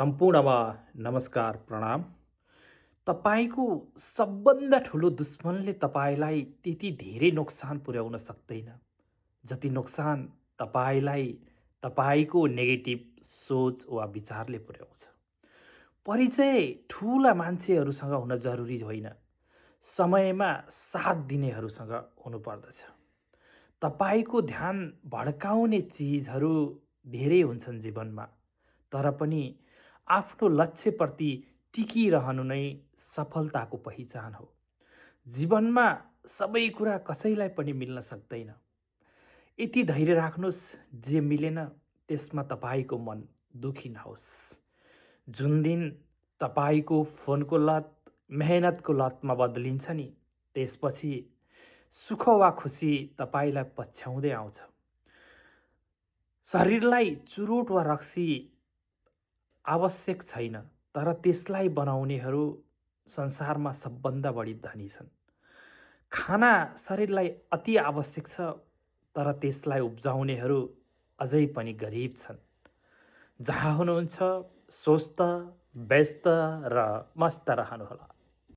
सम्पूर्णमा नमस्कार प्रणाम। तपाईँको सबभन्दा ठुलो दुश्मनले तपाईँलाई त्यति धेरै नोक्सान पुर्याउन सक्दैन जति नोक्सान तपाईँलाई तपाईँको नेगेटिभ सोच वा विचारले पुर्याउँछ। परिचय ठुला मान्छेहरूसँग हुन जरुरी होइन, समयमा साथ दिनेहरूसँग हुनुपर्दछ। तपाईँको ध्यान भड्काउने चिजहरू धेरै हुन्छन् जीवनमा, तर पनि आफ्नो लक्ष्यप्रति टिकिरहनु नै सफलताको पहिचान हो। जीवनमा सबै कुरा कसैलाई पनि मिल्न सक्दैन। यति धैर्य राख्नुहोस्, जे मिलेन त्यसमा तपाईँको मन दुखी नहोस्। जुन दिन तपाईँको फोनको लत मेहनतको लतमा बदलिन्छ नि, त्यसपछि सुख वा खुसी तपाईँलाई पछ्याउँदै आउँछ। शरीरलाई चुरोट वा रक्सी आवश्यक छैन, तर त्यसलाई बनाउनेहरू संसारमा सबभन्दा बढी धनी छन्। खाना शरीरलाई अति आवश्यक छ, तर त्यसलाई उब्जाउनेहरू अझै पनि गरिब छन्। जहाँ हुनुहुन्छ स्वस्थ, व्यस्त र मस्त रहनुहोला।